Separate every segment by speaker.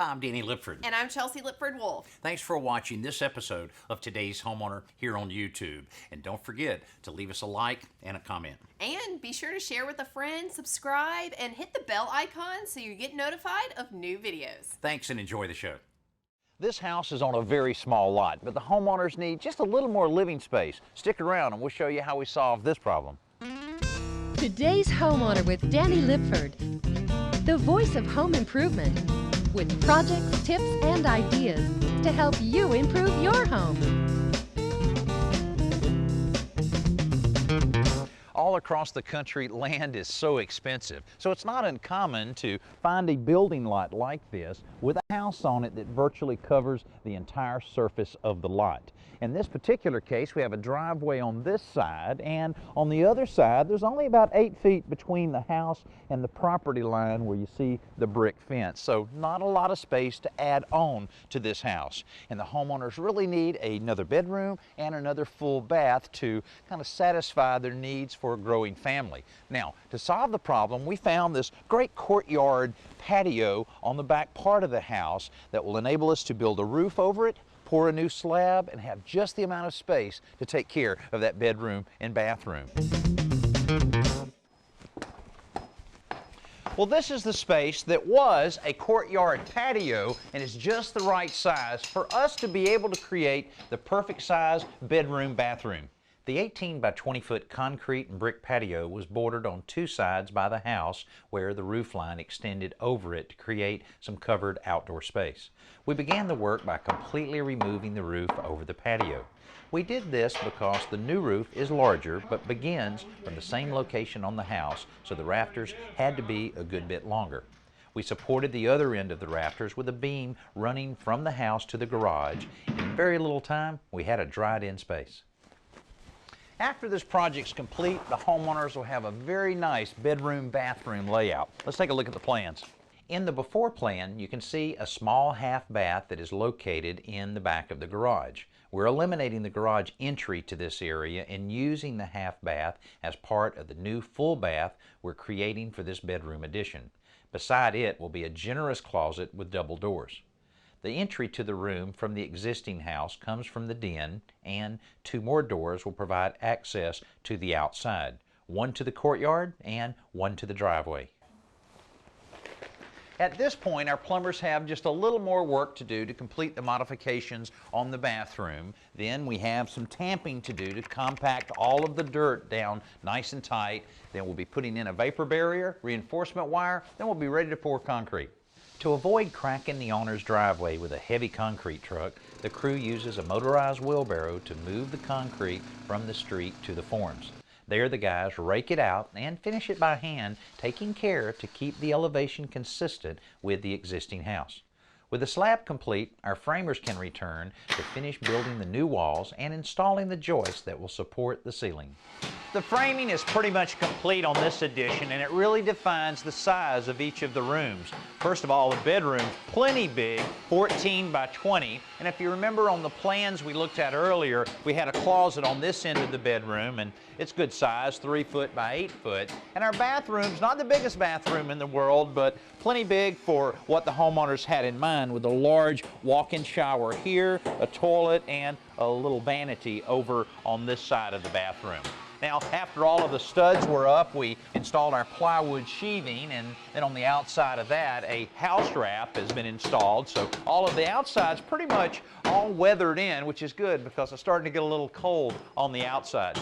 Speaker 1: Hi, I'm Danny Lipford.
Speaker 2: And I'm Chelsea Lipford-Wolf.
Speaker 1: Thanks for watching this episode of Today's Homeowner here on YouTube. And don't forget to leave us a like and a comment.
Speaker 2: And be sure to share with a friend, subscribe, and hit the bell icon so you get notified of new videos.
Speaker 1: Thanks and enjoy the show.
Speaker 3: This house is on a very small lot, but the homeowners need just a little more living space. Stick around and we'll show you how we solve this problem.
Speaker 4: Today's Homeowner with Danny Lipford, the voice of home improvement, with projects, tips, and ideas to help you improve your home.
Speaker 3: All across the country, land is so expensive, so it's not uncommon to find a building lot like this with a house on it that virtually covers the entire surface of the lot. In this particular case, we have a driveway on this side, and on the other side, there's only about 8 feet between the house and the property line where you see the brick fence. So not a lot of space to add on to this house. And the homeowners really need another bedroom and another full bath to kind of satisfy their needs for a growing family. Now, to solve the problem, we found this great courtyard patio on the back part of the house that will enable us to build a roof over it, pour a new slab, and have just the amount of space to take care of that bedroom and bathroom. Well, this is the space that was a courtyard patio and is just the right size for us to be able to create the perfect size bedroom bathroom. The 18 by 20 foot concrete and brick patio was bordered on two sides by the house where the roof line extended over it to create some covered outdoor space. We began the work by completely removing the roof over the patio. We did this because the new roof is larger but begins from the same location on the house, so the rafters had to be a good bit longer. We supported the other end of the rafters with a beam running from the house to the garage. In very little time, we had a dried-in space. After this project's complete, the homeowners will have a very nice bedroom-bathroom layout. Let's take a look at the plans. In the before plan, you can see a small half bath that is located in the back of the garage. We're eliminating the garage entry to this area and using the half bath as part of the new full bath we're creating for this bedroom addition. Beside it will be a generous closet with double doors. The entry to the room from the existing house comes from the den, and two more doors will provide access to the outside, one to the courtyard and one to the driveway. At this point, our plumbers have just a little more work to do to complete the modifications on the bathroom. Then we have some tamping to do to compact all of the dirt down nice and tight. Then we'll be putting in a vapor barrier, reinforcement wire, then we'll be ready to pour concrete. To avoid cracking the owner's driveway with a heavy concrete truck, the crew uses a motorized wheelbarrow to move the concrete from the street to the forms. There the guys rake it out and finish it by hand, taking care to keep the elevation consistent with the existing house. With the slab complete, our framers can return to finish building the new walls and installing the joists that will support the ceiling. The framing is pretty much complete on this addition, and it really defines the size of each of the rooms. First of all, the bedroom's plenty big, 14 by 20, and if you remember on the plans we looked at earlier, we had a closet on this end of the bedroom, and it's good size, 3 foot by 8 foot. And our bathroom's not the biggest bathroom in the world, but plenty big for what the homeowners had in mind, with a large walk-in shower here, a toilet, and a little vanity over on this side of the bathroom. Now, after all of the studs were up, we installed our plywood sheathing, and then on the outside of that, a house wrap has been installed. So all of the outside's pretty much all weathered in, which is good because it's starting to get a little cold on the outside.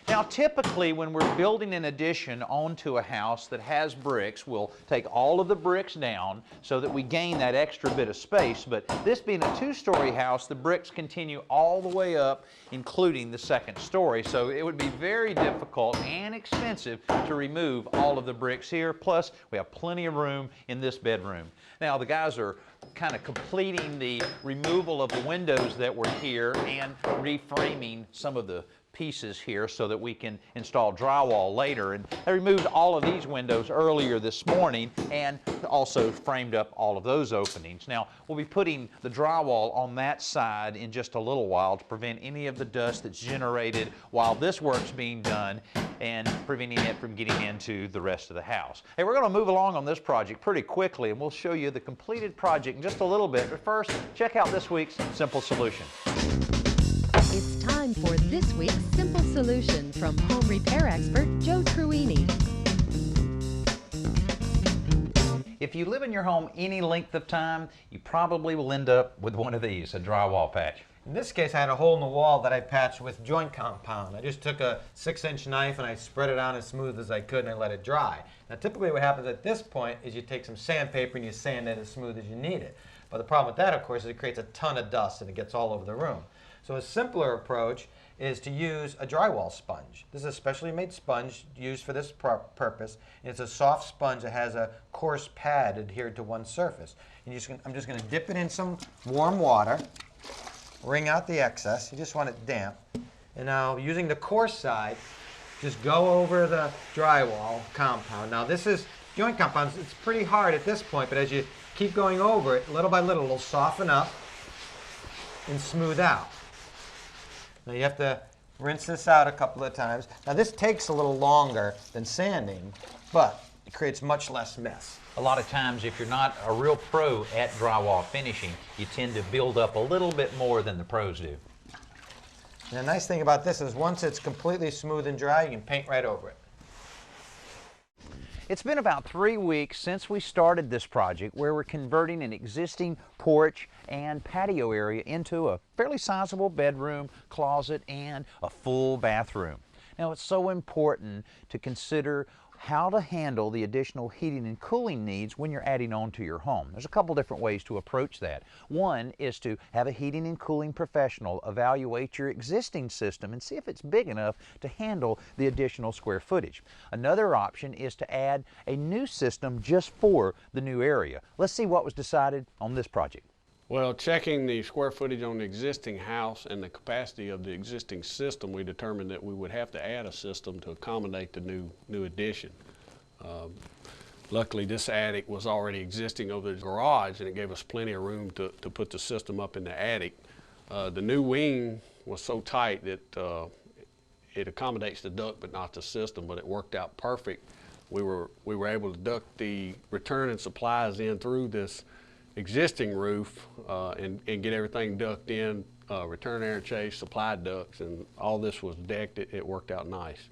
Speaker 3: Now, typically when we're building an addition onto a house that has bricks, we'll take all of the bricks down so that we gain that extra bit of space. But this being a two-story house, the bricks continue all the way up, including the second story. So it would be very difficult and expensive to remove all of the bricks here. Plus, we have plenty of room in this bedroom. Now, the guys are kind of completing the removal of the windows that were here and reframing some of the pieces here so that we can install drywall later. And I removed all of these windows earlier this morning and also framed up all of those openings. Now, we'll be putting the drywall on that side in just a little while to prevent any of the dust that's generated while this work's being done and preventing it from getting into the rest of the house. Hey, we're going to move along on this project pretty quickly, and we'll show you the completed project in just a little bit. But first, check out this week's Simple Solution.
Speaker 4: It's time for this week's Simple Solution from home repair expert Joe Truini.
Speaker 3: If you live in your home any length of time, you probably will end up with one of these, a drywall patch.
Speaker 5: In this case, I had a hole in the wall that I patched with joint compound. I just took a 6-inch knife and I spread it on as smooth as I could and I let it dry. Now, typically what happens at this point is you take some sandpaper and you sand it as smooth as you need it. But the problem with that, of course, is it creates a ton of dust and it gets all over the room. So a simpler approach is to use a drywall sponge. This is a specially made sponge used for this purpose. And it's a soft sponge that has a coarse pad adhered to one surface. And I'm just going to dip it in some warm water, wring out the excess. You just want it damp. And now, using the coarse side, just go over the drywall compound. Now, this is joint compound. It's pretty hard at this point, but as you keep going over it, little by little, it'll soften up and smooth out. Now, you have to rinse this out a couple of times. Now, this takes a little longer than sanding, but it creates much less mess.
Speaker 3: A lot of times, if you're not a real pro at drywall finishing, you tend to build up a little bit more than the pros do.
Speaker 5: And the nice thing about this is once it's completely smooth and dry, you can paint right over it.
Speaker 3: It's been about 3 weeks since we started this project where we're converting an existing porch and patio area into a fairly sizable bedroom, closet, and a full bathroom. Now, it's so important to consider how to handle the additional heating and cooling needs when you're adding on to your home. There's a couple different ways to approach that. One is to have a heating and cooling professional evaluate your existing system and see if it's big enough to handle the additional square footage. Another option is to add a new system just for the new area. Let's see what was decided on this project.
Speaker 6: Well, checking the square footage on the existing house and the capacity of the existing system, we determined that we would have to add a system to accommodate the new addition. Luckily, this attic was already existing over the garage, and it gave us plenty of room to put the system up in the attic. The new wing was so tight that it accommodates the duct but not the system, but it worked out perfect. We were able to duct the return and supplies in through this existing roof and get everything ducted in, return air chase, supply ducts, and all this was decked. It worked out nice.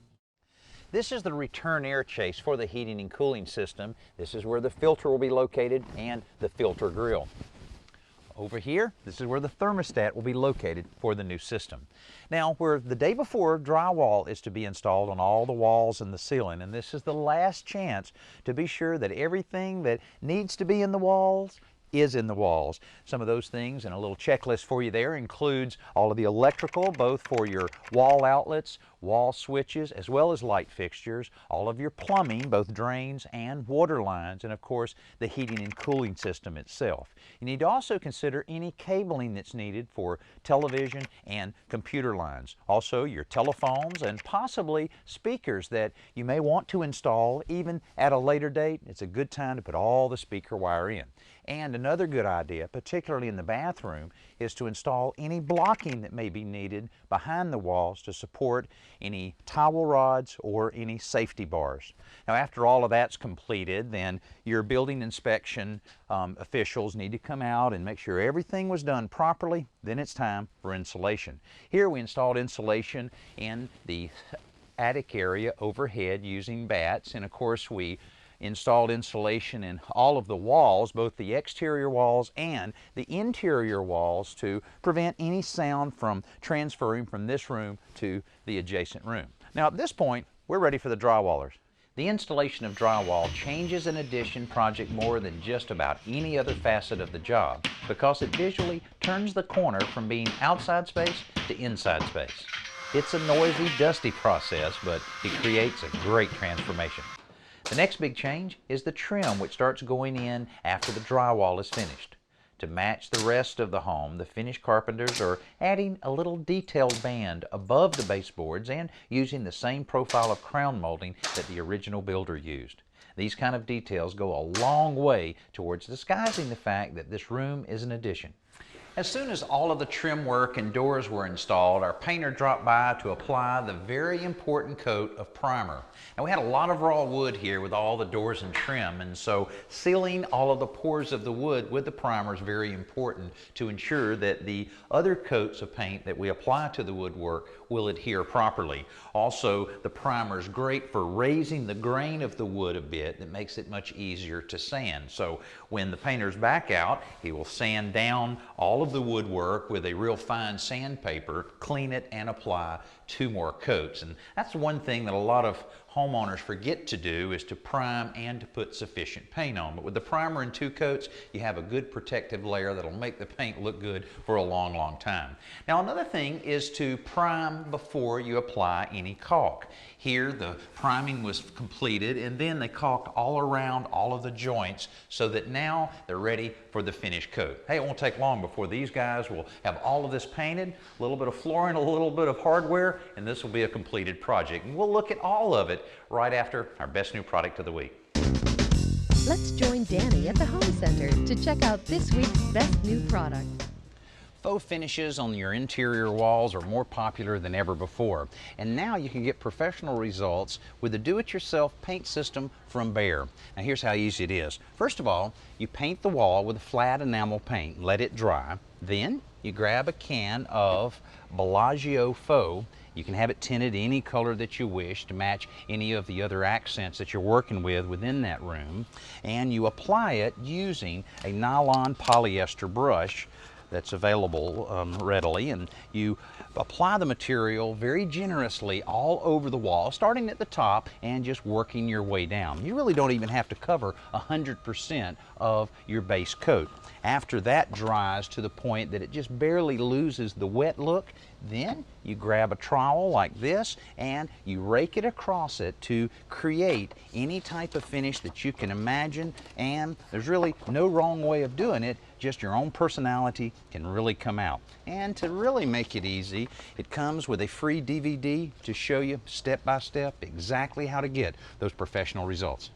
Speaker 3: This is the return air chase for the heating and cooling system. This is where the filter will be located and the filter grill. Over here, this is where the thermostat will be located for the new system. Now, where the day before, drywall is to be installed on all the walls and the ceiling, and this is the last chance to be sure that everything that needs to be in the walls is in the walls. Some of those things, and a little checklist for you there, includes all of the electrical, both for your wall outlets, wall switches, as well as light fixtures, all of your plumbing, both drains and water lines, and of course the heating and cooling system itself. You need to also consider any cabling that's needed for television and computer lines. Also your telephones and possibly speakers that you may want to install even at a later date. It's a good time to put all the speaker wire in. And another good idea, particularly in the bathroom, is to install any blocking that may be needed behind the walls to support any towel rods or any safety bars. Now, after all of that's completed, then your building inspection officials need to come out and make sure everything was done properly. Then it's time for insulation. Here we installed insulation in the attic area overhead using bats, and of course we installed insulation in all of the walls, both the exterior walls and the interior walls, to prevent any sound from transferring from this room to the adjacent room. Now at this point, we're ready for the drywallers. The installation of drywall changes an addition project more than just about any other facet of the job because it visually turns the corner from being outside space to inside space. It's a noisy, dusty process, but it creates a great transformation. The next big change is the trim, which starts going in after the drywall is finished. To match the rest of the home, the finished carpenters are adding a little detailed band above the baseboards and using the same profile of crown molding that the original builder used. These kind of details go a long way towards disguising the fact that this room is an addition. As soon as all of the trim work and doors were installed, our painter dropped by to apply the very important coat of primer. Now, we had a lot of raw wood here with all the doors and trim, and so sealing all of the pores of the wood with the primer is very important to ensure that the other coats of paint that we apply to the woodwork will adhere properly. Also, the primer is great for raising the grain of the wood a bit. That makes it much easier to sand. So when the painter's back out, he will sand down all of the woodwork with a real fine sandpaper, clean it, and apply 2 more coats. And that's one thing that a lot of homeowners forget to do, is to prime and to put sufficient paint on. But with the primer and 2 coats, you have a good protective layer that'll make the paint look good for a long, long time. Now, another thing is to prime before you apply any caulk. Here, the priming was completed, and then they caulked all around all of the joints so that now they're ready for the finished coat. Hey, it won't take long before these guys will have all of this painted, a little bit of flooring, a little bit of hardware, and this will be a completed project. And we'll look at all of it right after our best new product of the week.
Speaker 4: Let's join Danny at the Home Center to check out this week's best new product.
Speaker 3: Faux finishes on your interior walls are more popular than ever before, and now you can get professional results with the do-it-yourself paint system from Behr. Now, here's how easy it is. First of all, you paint the wall with a flat enamel paint, let it dry. Then you grab a can of Bellagio Faux. You can have it tinted any color that you wish to match any of the other accents that you're working with within that room, and you apply it using a nylon polyester brush that's available readily, and you apply the material very generously all over the wall, starting at the top and just working your way down. You really don't even have to cover 100% of your base coat. After that dries to the point that it just barely loses the wet look, then you grab a trowel like this and you rake it across it to create any type of finish that you can imagine, and there's really no wrong way of doing it, just your own personality can really come out. And to really make it easy, it comes with a free DVD to show you step by step exactly how to get those professional results.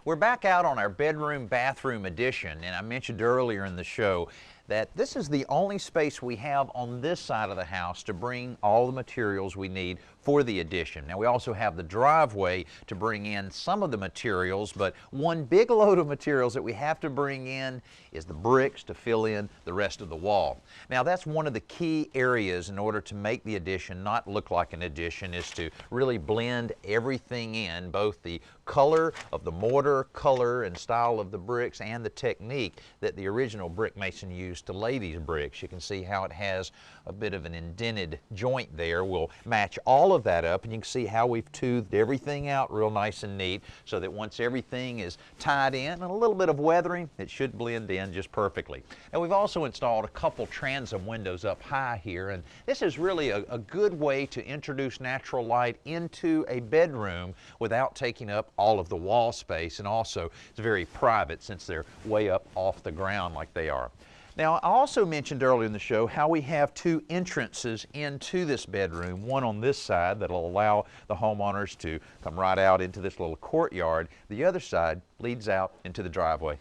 Speaker 3: We're back out on our bedroom bathroom addition, and I mentioned earlier in the show that this is the only space we have on this side of the house to bring all the materials we need for the addition. Now, we also have the driveway to bring in some of the materials, but one big load of materials that we have to bring in is the bricks to fill in the rest of the wall. Now, that's one of the key areas in order to make the addition not look like an addition, is to really blend everything in, both the color of the mortar, color and style of the bricks, and the technique that the original brick mason used to lay these bricks. You can see how it has a bit of an indented joint there. We'll match all of that up, and you can see how we've toothed everything out real nice and neat, so that once everything is tied in and a little bit of weathering, it should blend in just perfectly. Now, we've also installed a couple transom windows up high here, and this is really a good way to introduce natural light into a bedroom without taking up all of the wall space, and also it's very private since they're way up off the ground like they are. Now, I also mentioned earlier in the show how we have 2 entrances into this bedroom, one on this side that'll allow the homeowners to come right out into this little courtyard. The other side leads out into the driveway.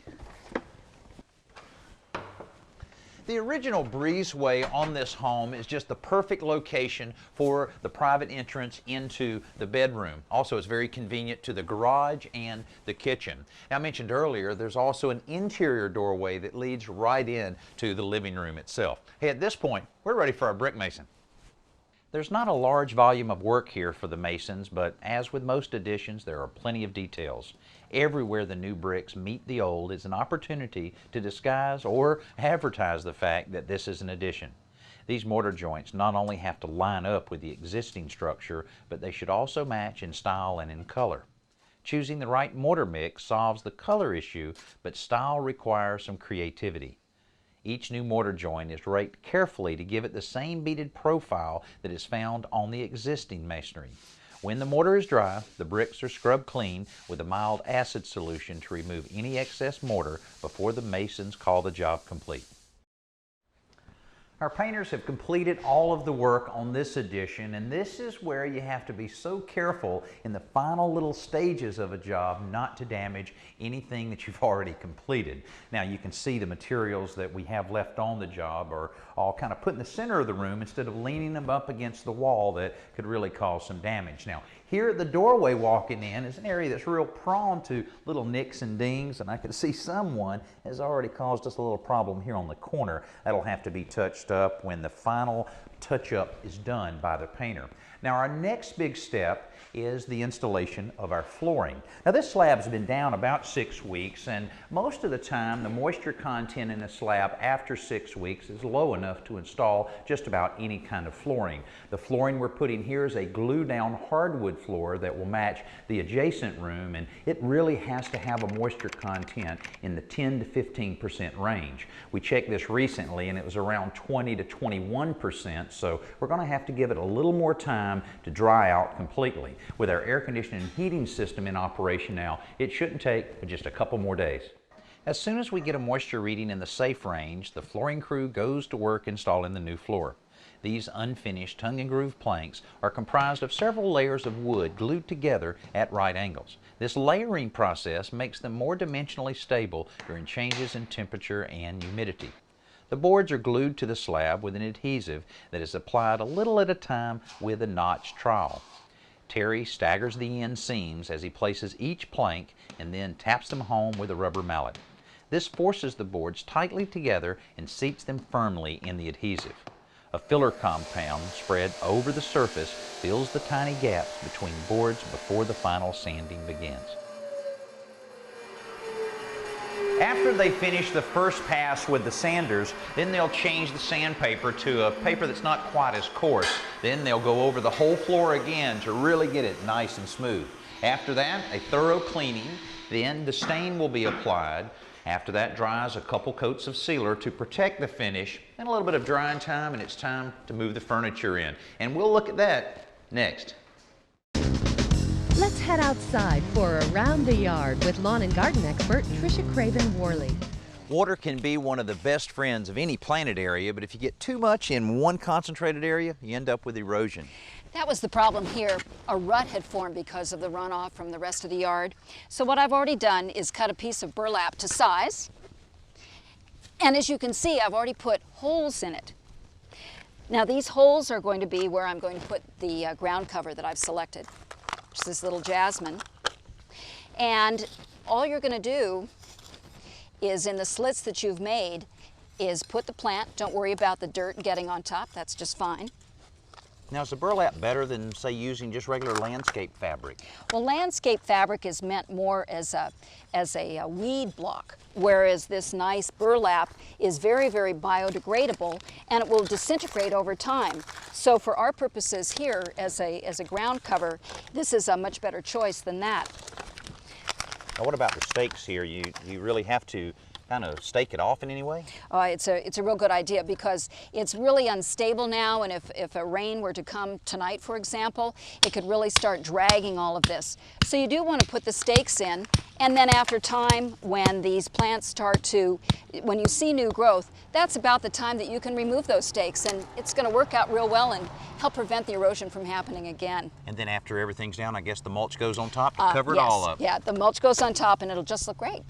Speaker 3: The original breezeway on this home is just the perfect location for the private entrance into the bedroom. Also, it's very convenient to the garage and the kitchen. Now, I mentioned earlier there's also an interior doorway that leads right in to the living room itself. Hey, at this point, we're ready for our brick mason. There's not a large volume of work here for the masons, but as with most additions, there are plenty of details. Everywhere the new bricks meet the old is an opportunity to disguise or advertise the fact that this is an addition. These mortar joints not only have to line up with the existing structure, but they should also match in style and in color. Choosing the right mortar mix solves the color issue, but style requires some creativity. Each new mortar joint is raked carefully to give it the same beaded profile that is found on the existing masonry. When the mortar is dry, the bricks are scrubbed clean with a mild acid solution to remove any excess mortar before the masons call the job complete. Our painters have completed all of the work on this addition, and this is where you have to be so careful in the final little stages of a job not to damage anything that you've already completed. Now you can see the materials that we have left on the job are all kind of put in the center of the room instead of leaning them up against the wall that could really cause some damage. Now here at the doorway walking in is an area that's real prone to little nicks and dings, and I can see someone has already caused us a little problem here on the corner. That'll have to be touched up when the final touch-up is done by the painter. Now our next big step is the installation of our flooring. Now this slab's been down about 6 weeks, and most of the time the moisture content in a slab after 6 weeks is low enough to install just about any kind of flooring. The flooring we're putting here is a glue-down hardwood floor that will match the adjacent room, and it really has to have a moisture content in the 10 to 15% range. We checked this recently and it was around 20 to 21%, so we're going to have to give it a little more time to dry out completely. With our air conditioning and heating system in operation now, it shouldn't take but just a couple more days. As soon as we get a moisture reading in the safe range, the flooring crew goes to work installing the new floor. These unfinished tongue and groove planks are comprised of several layers of wood glued together at right angles. This layering process makes them more dimensionally stable during changes in temperature and humidity. The boards are glued to the slab with an adhesive that is applied a little at a time with a notch trowel. Terry staggers the end seams as he places each plank and then taps them home with a rubber mallet. This forces the boards tightly together and seats them firmly in the adhesive. A filler compound spread over the surface fills the tiny gaps between boards before the final sanding begins. After they finish the first pass with the sanders, then they'll change the sandpaper to a paper that's not quite as coarse. Then they'll go over the whole floor again to really get it nice and smooth. After that, a thorough cleaning, then the stain will be applied. After that dries, a couple coats of sealer to protect the finish, and a little bit of drying time, and it's time to move the furniture in. And we'll look at that next.
Speaker 4: Let's head outside for Around the Yard with lawn and garden expert Tricia Craven-Worley.
Speaker 3: Water can be one of the best friends of any planted area, but if you get too much in one concentrated area, you end up with erosion.
Speaker 7: That was the problem here. A rut had formed because of the runoff from the rest of the yard. So what I've already done is cut a piece of burlap to size. And as you can see, I've already put holes in it. Now these holes are going to be where I'm going to put the ground cover that I've selected. It's this little jasmine. And all you're going to do is in the slits that you've made is put the plant. Don't worry about the dirt getting on top. That's just fine.
Speaker 3: Now, is the burlap better than, say, using just regular landscape fabric?
Speaker 7: Well, landscape fabric is meant more as a weed block, whereas this nice burlap is very, very biodegradable, and it will disintegrate over time. So for our purposes here, as a ground cover, this is a much better choice than that.
Speaker 3: Now, what about the stakes here? You really have to kind of stake it off in any way?
Speaker 7: It's a real good idea because it's really unstable now, and if a rain were to come tonight, for example, it could really start dragging all of this. So you do want to put the stakes in, and then after time, when these plants start to, when you see new growth, that's about the time that you can remove those stakes, and it's going to work out real well and help prevent the erosion from happening again.
Speaker 3: And then after everything's down, I guess the mulch goes on top to cover it all up.
Speaker 7: Yeah, the mulch goes on top and it'll just look great.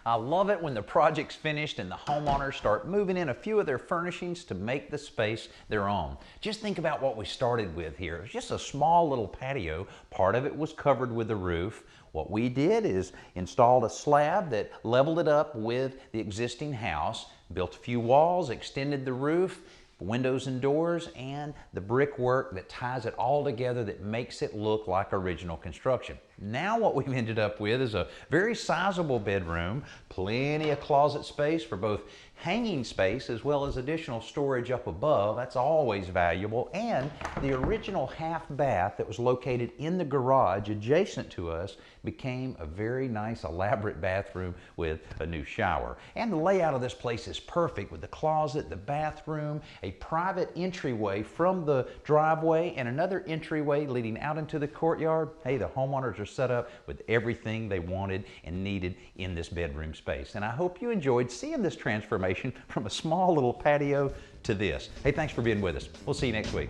Speaker 3: I love it when the project's finished and the homeowners start moving in a few of their furnishings to make the space their own. Just think about what we started with here. It was just a small little patio. Part of it was covered with a roof. What we did is installed a slab that leveled it up with the existing house, built a few walls, extended the roof, windows and doors, and the brickwork that ties it all together that makes it look like original construction. Now what we've ended up with is a very sizable bedroom, plenty of closet space for both hanging space as well as additional storage up above. That's always valuable. And the original half bath that was located in the garage adjacent to us became a very nice elaborate bathroom with a new shower. And the layout of this place is perfect with the closet, the bathroom, a private entryway from the driveway, and another entryway leading out into the courtyard. Hey, the homeowners are set up with everything they wanted and needed in this bedroom space. And I hope you enjoyed seeing this transformation from a small little patio to this. Hey, thanks for being with us. We'll see you next week.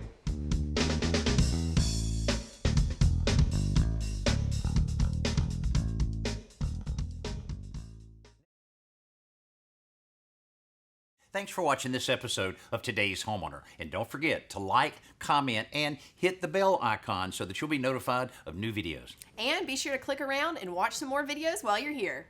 Speaker 1: Thanks for watching this episode of Today's Homeowner. And don't forget to like, comment, and hit the bell icon so that you'll be notified of new videos.
Speaker 2: And be sure to click around and watch some more videos while you're here.